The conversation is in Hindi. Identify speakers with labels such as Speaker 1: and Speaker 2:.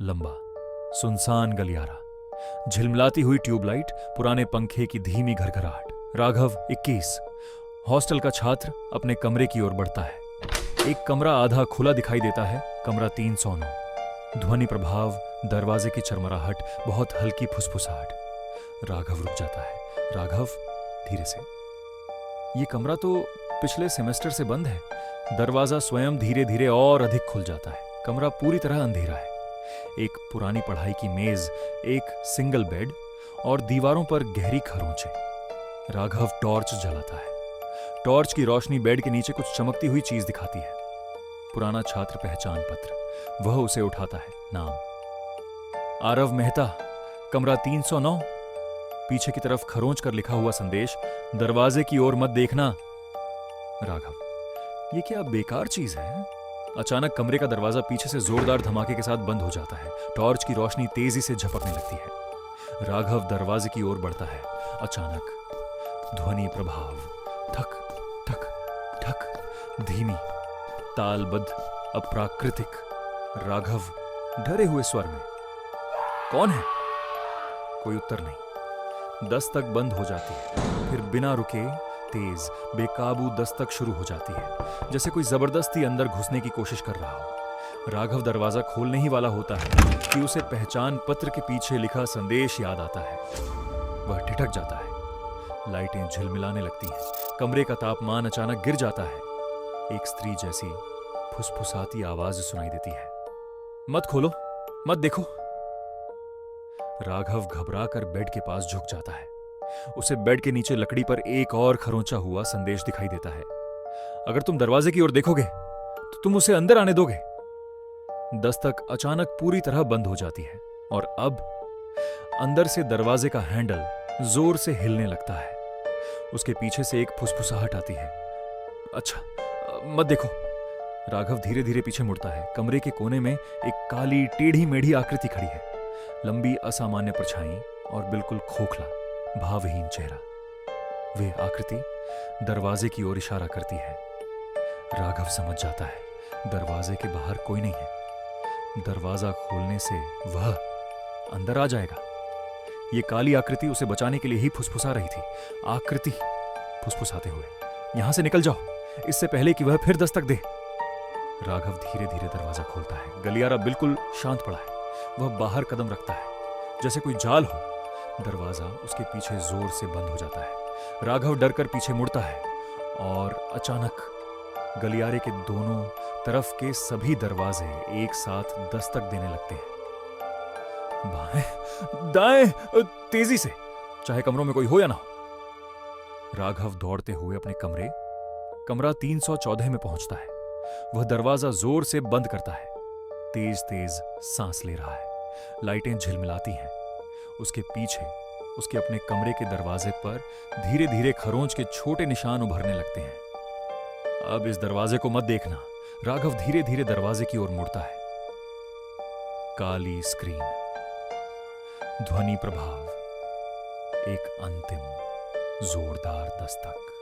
Speaker 1: लंबा सुनसान गलियारा, झिलमिलाती हुई ट्यूबलाइट, पुराने पंखे की धीमी घरघराहट। राघव 21 हॉस्टल का छात्र अपने कमरे की ओर बढ़ता है। एक कमरा आधा खुला दिखाई देता है, कमरा 309। ध्वनि प्रभाव, दरवाजे की चरमराहट, बहुत हल्की फुसफुसाहट। राघव रुक जाता है। राघव धीरे से, ये कमरा तो पिछले सेमेस्टर से बंद है। दरवाजा स्वयं धीरे धीरे और अधिक खुल जाता है। कमरा पूरी तरह अंधेरा है। एक पुरानी पढ़ाई की मेज, एक सिंगल बेड और दीवारों पर गहरी खरोंचें। राघव टॉर्च जलाता है। टॉर्च की रोशनी बेड के नीचे कुछ चमकती हुई चीज दिखाती है। पुराना छात्र पहचान पत्र। वह उसे उठाता है। नाम आरव मेहता, कमरा 309। पीछे की तरफ खरोंच कर लिखा हुआ संदेश, दरवाजे की ओर मत देखना। राघव, ये क्या बेकार चीज है? अचानक कमरे का दरवाजा पीछे से जोरदार धमाके के साथ बंद हो जाता है। टॉर्च की रोशनी तेजी से झपकने लगती है। राघव दरवाजे की ओर बढ़ता है। अचानक ध्वनि प्रभाव, ठक ठक ठक, धीमी, तालबद्ध, अप्राकृतिक। राघव डरे हुए स्वर में, कौन है? कोई उत्तर नहीं। दस्तक बंद हो जाती है, फिर बिना रुके तेज बेकाबू दस्तक शुरू हो जाती है, जैसे कोई जबरदस्ती अंदर घुसने की कोशिश कर रहा हो। राघव दरवाजा खोलने ही वाला होता है कि उसे पहचान पत्र के पीछे लिखा संदेश याद आता है। वह ठिठक जाता है। लाइटें झिलमिलाने लगती हैं। कमरे का तापमान अचानक गिर जाता है। एक स्त्री जैसी फुसफुसाती आवाज सुनाई देती है, मत खोलो, मत देखो। राघव घबराकर बेड के पास झुक जाता है। उसे बेड के नीचे लकड़ी पर एक और खरोंचा हुआ संदेश दिखाई देता है। अगर तुम दरवाजे की ओर देखोगे तो तुम उसे अंदर आने दोगे। दस्तक अचानक पूरी तरह बंद हो जाती है और अब अंदर से दरवाजे का हैंडल जोर से हिलने लगता है। उसके पीछे से एक फुसफुसाहट आती है, अच्छा, मत देखो। राघव धीरे धीरे पीछे मुड़ता है। कमरे के कोने में एक काली टेढ़ी मेढ़ी आकृति खड़ी है। लंबी असामान्य परछाई और बिल्कुल खोखला भावहीन चेहरा। वे आकृति दरवाजे की ओर इशारा करती है। राघव समझ जाता है दरवाजे के बाहर कोई नहीं है। दरवाजा खोलने से वह अंदर आ जाएगा। ये काली आकृति उसे बचाने के लिए ही फुसफुसा रही थी। आकृति फुसफुसाते हुए, यहां से निकल जाओ, इससे पहले कि वह फिर दस्तक दे। राघव धीरे धीरे दरवाजा खोलता है। गलियारा बिल्कुल शांत पड़ा है। वह बाहर कदम रखता है, जैसे कोई जाल हो। दरवाजा उसके पीछे जोर से बंद हो जाता है। राघव डरकर पीछे मुड़ता है और अचानक गलियारे के दोनों तरफ के सभी दरवाजे एक साथ दस्तक देने लगते हैं। बाएं, दाएं, तेजी से, चाहे कमरों में कोई हो या ना हो। राघव दौड़ते हुए अपने कमरा 314 में पहुंचता है। वह दरवाजा जोर से बंद करता है। तेज तेज सांस ले रहा है। लाइटें झिलमिलाती हैं। उसके पीछे उसके अपने कमरे के दरवाजे पर धीरे धीरे खरोंच के छोटे निशान उभरने लगते हैं। अब इस दरवाजे को मत देखना। राघव धीरे धीरे दरवाजे की ओर मुड़ता है। काली स्क्रीन, ध्वनि प्रभाव, एक अंतिम जोरदार दस्तक।